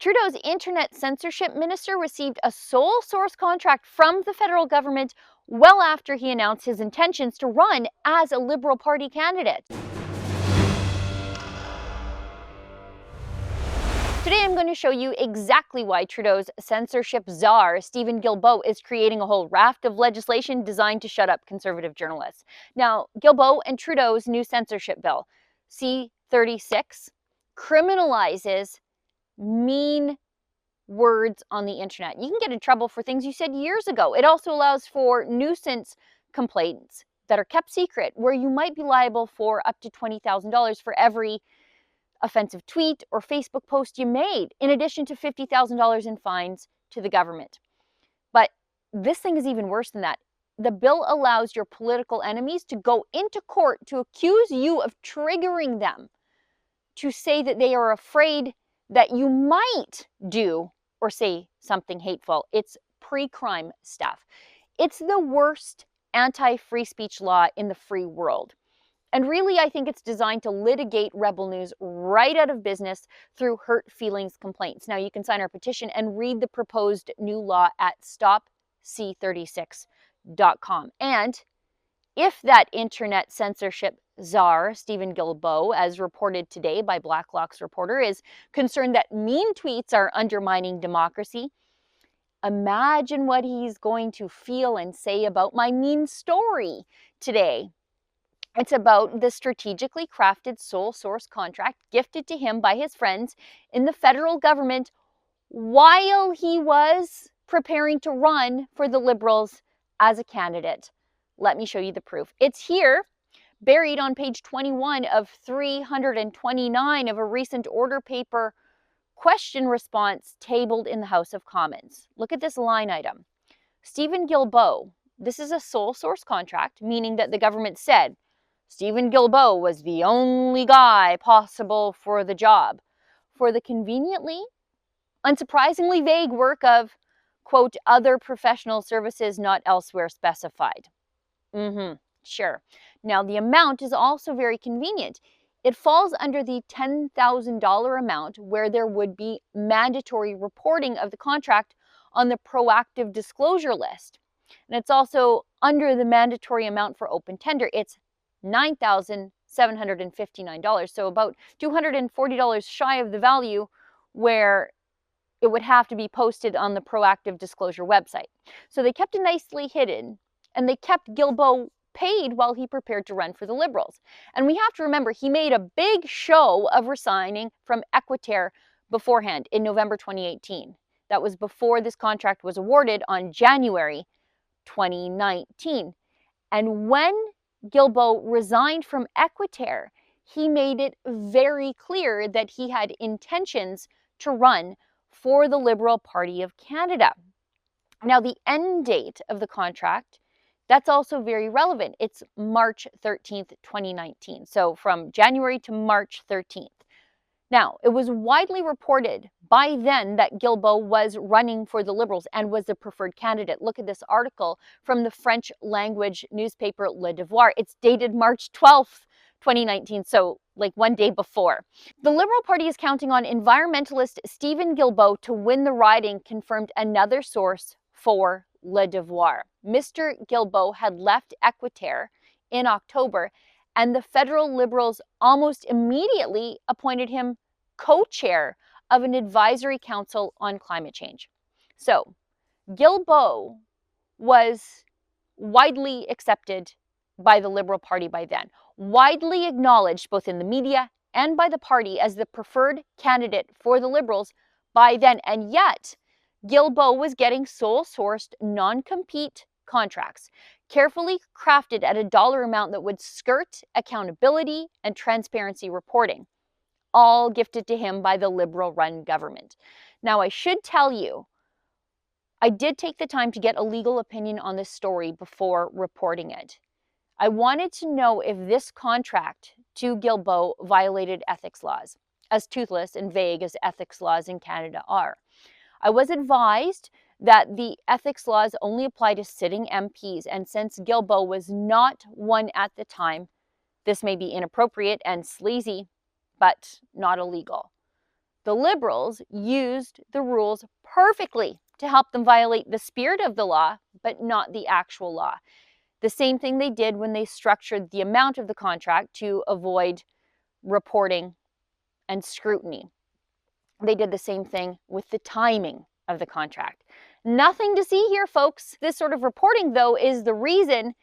Trudeau's internet censorship minister received a sole source contract from the federal government well after he announced his intentions to run as a Liberal Party candidate. Today I'm going to show you exactly why Trudeau's censorship czar, Stephen Guilbeault, is creating a whole raft of legislation designed to shut up conservative journalists. Now, Guilbeault and Trudeau's new censorship bill, C-36, criminalizes mean words on the internet. You can get in trouble for things you said years ago. It also allows for nuisance complaints that are kept secret, where you might be liable for up to $20,000 for every offensive tweet or Facebook post you made, in addition to $50,000 in fines to the government. But this thing is even worse than that. The bill allows your political enemies to go into court to accuse you of triggering them, to say that they are afraid that you might do or say something hateful. It's pre-crime stuff. It's the worst anti-free speech law in the free world. And really, I think it's designed to litigate Rebel News right out of business through hurt feelings complaints. Now, you can sign our petition and read the proposed new law at stopc36.com. And if that internet censorship czar, Stephen Guilbeault, as reported today by Blacklock's reporter, is concerned that mean tweets are undermining democracy, imagine what he's going to feel and say about my mean story today. It's about the strategically crafted sole source contract gifted to him by his friends in the federal government while he was preparing to run for the Liberals as a candidate. Let me show you the proof. It's here, buried on page 21 of 329 of a recent order paper question response tabled in the House of Commons. Look at this line item. Stephen Guilbeault, this is a sole source contract, meaning that the government said Stephen Guilbeault was the only guy possible for the job, for the conveniently, unsurprisingly vague work of, quote, other professional services not elsewhere specified. Sure. Now, the amount is also very convenient. It falls under the $10,000 amount where there would be mandatory reporting of the contract on the proactive disclosure list. And it's also under the mandatory amount for open tender. It's $9,759, so about $240 shy of the value where it would have to be posted on the proactive disclosure website. So they kept it nicely hidden, and they kept Guilbeault paid while he prepared to run for the Liberals. And we have to remember, he made a big show of resigning from Equiterre beforehand in November 2018. That was before this contract was awarded on January 2019. And when Guilbeault resigned from Equiterre, he made it very clear that he had intentions to run for the Liberal Party of Canada. Now, the end date of the contract, that's also very relevant. It's March 13th, 2019. So from January to March 13th. Now, it was widely reported by then that Guilbeault was running for the Liberals and was the preferred candidate. Look at this article from the French language newspaper Le Devoir. It's dated March 12th, 2019, so like one day before. The Liberal Party is counting on environmentalist Stephen Guilbeault to win the riding, confirmed another source for Le Devoir. Mr. Guilbeault had left Equiterre in October, and the federal Liberals almost immediately appointed him co-chair of an advisory council on climate change. So, Guilbeault was widely accepted by the Liberal Party by then, widely acknowledged both in the media and by the party as the preferred candidate for the Liberals by then, and yet Guilbeault was getting sole-sourced non-compete contracts, carefully crafted at a dollar amount that would skirt accountability and transparency reporting, all gifted to him by the Liberal-run government. Now, I should tell you, I did take the time to get a legal opinion on this story before reporting it. I wanted to know if this contract to Guilbeault violated ethics laws, as toothless and vague as ethics laws in Canada are. I was advised that the ethics laws only apply to sitting MPs, and since Guilbeault was not one at the time, this may be inappropriate and sleazy, but not illegal. The Liberals used the rules perfectly to help them violate the spirit of the law, but not the actual law. The same thing they did when they structured the amount of the contract to avoid reporting and scrutiny. They did the same thing with the timing of the contract. Nothing to see here, folks. This sort of reporting, though, is the reason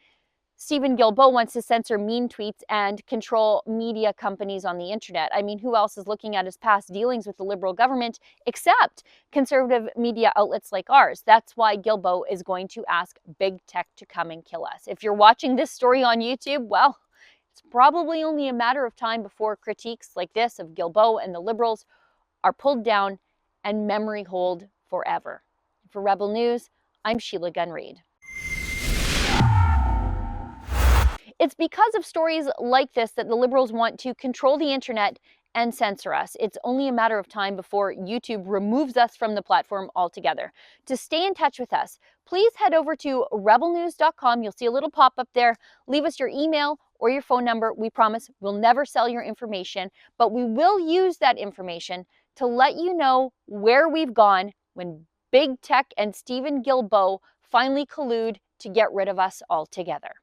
Stephen Guilbeault wants to censor mean tweets and control media companies on the internet. I mean, who else is looking at his past dealings with the Liberal government except conservative media outlets like ours? That's why Guilbeault is going to ask big tech to come and kill us. If you're watching this story on YouTube, well, it's probably only a matter of time before critiques like this of Guilbeault and the Liberals are pulled down and memory hold forever. For Rebel News, I'm Sheila Gunn Reid. It's because of stories like this that the Liberals want to control the internet and censor us. It's only a matter of time before YouTube removes us from the platform altogether. To stay in touch with us, please head over to rebelnews.com. You'll see a little pop-up there. Leave us your email or your phone number. We promise we'll never sell your information, but we will use that information to let you know where we've gone when Big Tech and Stephen Guilbeault finally collude to get rid of us altogether.